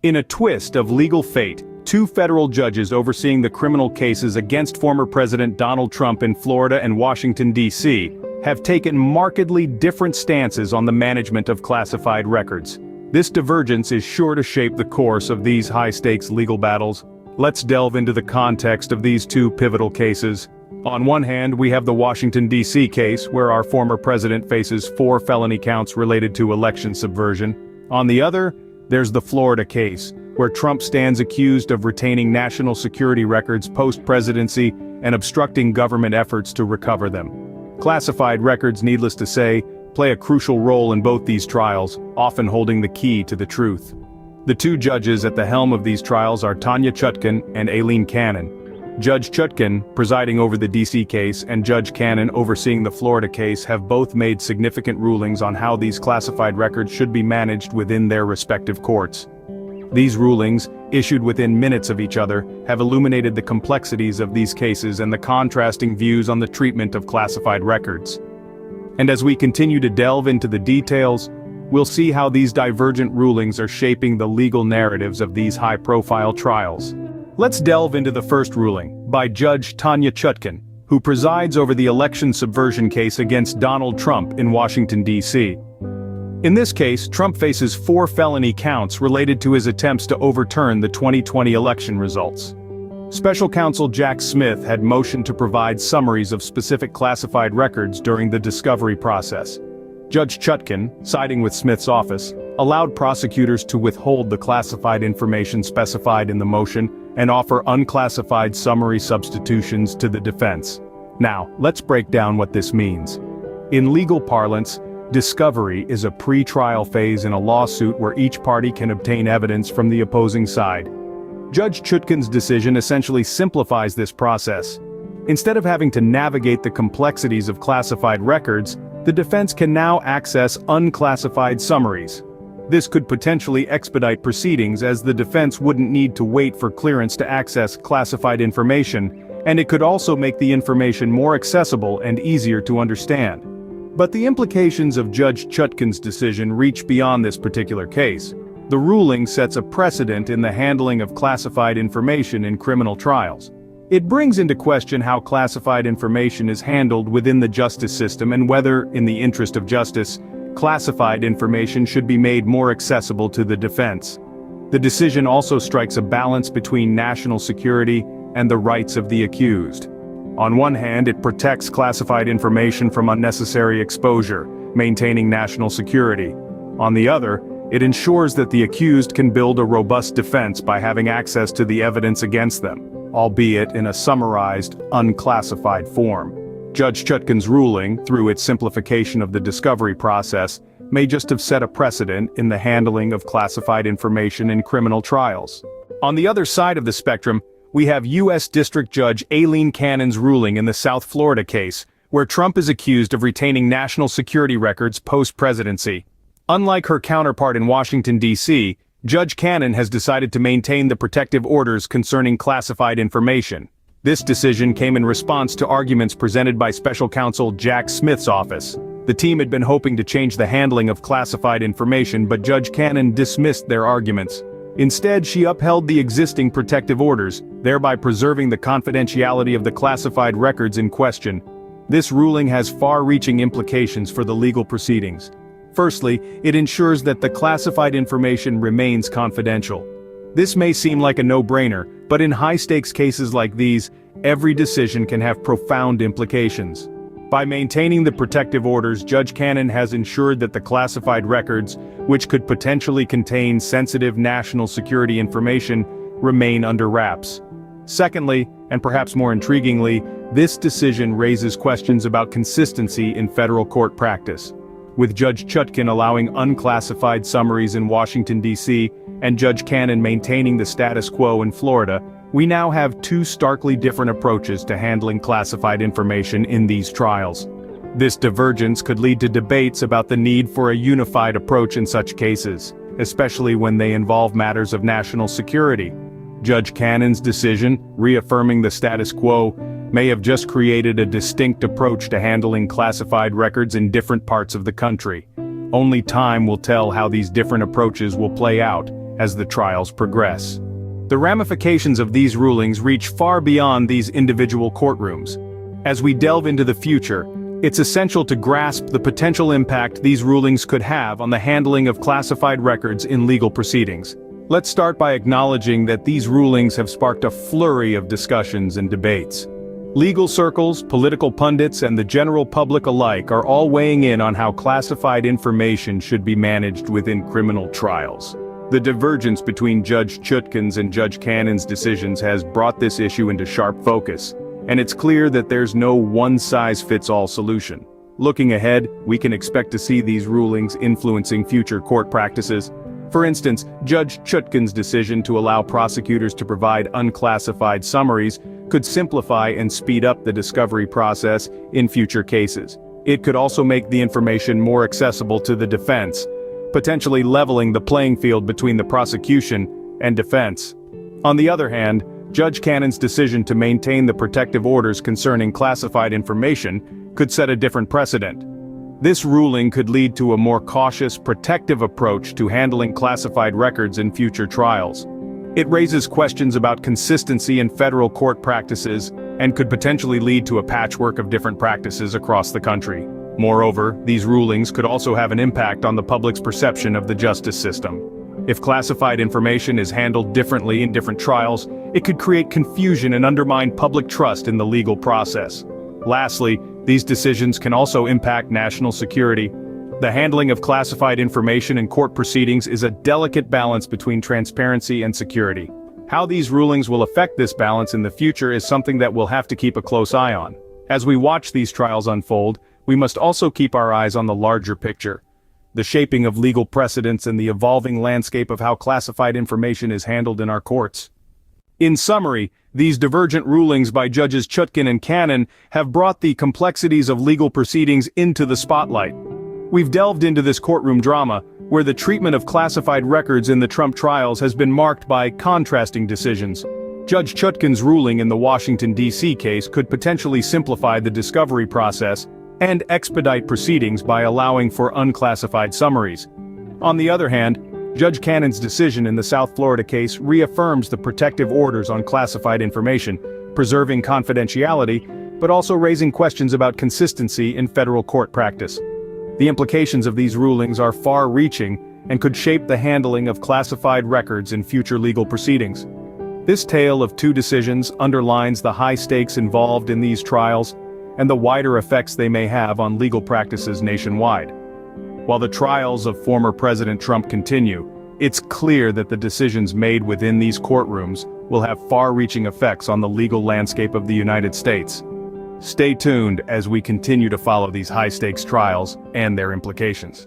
In a twist of legal fate, two federal judges overseeing the criminal cases against former President Donald Trump in Florida and Washington, D.C., have taken markedly different stances on the management of classified records. This divergence is sure to shape the course of these high-stakes legal battles. Let's delve into the context of these two pivotal cases. On one hand, we have the Washington, D.C. case, where our former president faces 4 felony counts related to election subversion. On the other, there's the Florida case, where Trump stands accused of retaining national security records post-presidency and obstructing government efforts to recover them. Classified records, needless to say, play a crucial role in both these trials, often holding the key to the truth. The two judges at the helm of these trials are Tanya Chutkan and Aileen Cannon. Judge Chutkan, presiding over the D.C. case, and Judge Cannon overseeing the Florida case have both made significant rulings on how these classified records should be managed within their respective courts. These rulings, issued within minutes of each other, have illuminated the complexities of these cases and the contrasting views on the treatment of classified records. And as we continue to delve into the details, we'll see how these divergent rulings are shaping the legal narratives of these high-profile trials. Let's delve into the first ruling, by Judge Tanya Chutkan, who presides over the election subversion case against Donald Trump in Washington, D.C. In this case, Trump faces 4 felony counts related to his attempts to overturn the 2020 election results. Special counsel Jack Smith had motioned to provide summaries of specific classified records during the discovery process. Judge Chutkan, siding with Smith's office, allowed prosecutors to withhold the classified information specified in the motion and offer unclassified summary substitutions to the defense. Now, let's break down what this means. In legal parlance, discovery is a pre-trial phase in a lawsuit where each party can obtain evidence from the opposing side. Judge Chutkan's decision essentially simplifies this process. Instead of having to navigate the complexities of classified records, the defense can now access unclassified summaries. This could potentially expedite proceedings, as the defense wouldn't need to wait for clearance to access classified information, and it could also make the information more accessible and easier to understand. But the implications of Judge Chutkan's decision reach beyond this particular case. The ruling sets a precedent in the handling of classified information in criminal trials. It brings into question how classified information is handled within the justice system and whether, in the interest of justice, classified information should be made more accessible to the defense. The decision also strikes a balance between national security and the rights of the accused. On one hand, it protects classified information from unnecessary exposure, maintaining national security. On the other, it ensures that the accused can build a robust defense by having access to the evidence against them, albeit in a summarized, unclassified form. Judge Chutkan's ruling, through its simplification of the discovery process, may just have set a precedent in the handling of classified information in criminal trials. On the other side of the spectrum, we have U.S. District Judge Aileen Cannon's ruling in the South Florida case, where Trump is accused of retaining national security records post-presidency. Unlike her counterpart in Washington, D.C., Judge Cannon has decided to maintain the protective orders concerning classified information. This decision came in response to arguments presented by special counsel Jack Smith's office. The team had been hoping to change the handling of classified information, but Judge Cannon dismissed their arguments. Instead, she upheld the existing protective orders, thereby preserving the confidentiality of the classified records in question. This ruling has far-reaching implications for the legal proceedings. Firstly, it ensures that the classified information remains confidential. This may seem like a no-brainer, but in high-stakes cases like these, every decision can have profound implications. By maintaining the protective orders, Judge Cannon has ensured that the classified records, which could potentially contain sensitive national security information, remain under wraps. Secondly, and perhaps more intriguingly, this decision raises questions about consistency in federal court practice. With Judge Chutkan allowing unclassified summaries in Washington, D.C., and Judge Cannon maintaining the status quo in Florida, we now have two starkly different approaches to handling classified information in these trials. This divergence could lead to debates about the need for a unified approach in such cases, especially when they involve matters of national security. Judge Cannon's decision, reaffirming the status quo, may have just created a distinct approach to handling classified records in different parts of the country. Only time will tell how these different approaches will play out, as the trials progress. The ramifications of these rulings reach far beyond these individual courtrooms. As we delve into the future, it's essential to grasp the potential impact these rulings could have on the handling of classified records in legal proceedings. Let's start by acknowledging that these rulings have sparked a flurry of discussions and debates. Legal circles, political pundits, and the general public alike are all weighing in on how classified information should be managed within criminal trials. The divergence between Judge Chutkan's and Judge Cannon's decisions has brought this issue into sharp focus, and it's clear that there's no one-size-fits-all solution. Looking ahead, we can expect to see these rulings influencing future court practices. For instance, Judge Chutkan's decision to allow prosecutors to provide unclassified summaries could simplify and speed up the discovery process in future cases. It could also make the information more accessible to the defense, potentially leveling the playing field between the prosecution and defense. On the other hand, Judge Cannon's decision to maintain the protective orders concerning classified information could set a different precedent. This ruling could lead to a more cautious, protective approach to handling classified records in future trials. It raises questions about consistency in federal court practices and could potentially lead to a patchwork of different practices across the country. Moreover, these rulings could also have an impact on the public's perception of the justice system. If classified information is handled differently in different trials, it could create confusion and undermine public trust in the legal process. Lastly, these decisions can also impact national security. The handling of classified information in court proceedings is a delicate balance between transparency and security. How these rulings will affect this balance in the future is something that we'll have to keep a close eye on. As we watch these trials unfold, we must also keep our eyes on the larger picture. The shaping of legal precedents and the evolving landscape of how classified information is handled in our courts. In summary, these divergent rulings by Judges Chutkan and Cannon have brought the complexities of legal proceedings into the spotlight. We've delved into this courtroom drama, where the treatment of classified records in the Trump trials has been marked by contrasting decisions. Judge Chutkan's ruling in the Washington, D.C. case could potentially simplify the discovery process and expedite proceedings by allowing for unclassified summaries. On the other hand, Judge Cannon's decision in the South Florida case reaffirms the protective orders on classified information, preserving confidentiality, but also raising questions about consistency in federal court practice. The implications of these rulings are far-reaching and could shape the handling of classified records in future legal proceedings. This tale of two decisions underlines the high stakes involved in these trials and the wider effects they may have on legal practices nationwide. While the trials of former President Trump continue, it's clear that the decisions made within these courtrooms will have far-reaching effects on the legal landscape of the United States. Stay tuned as we continue to follow these high-stakes trials and their implications.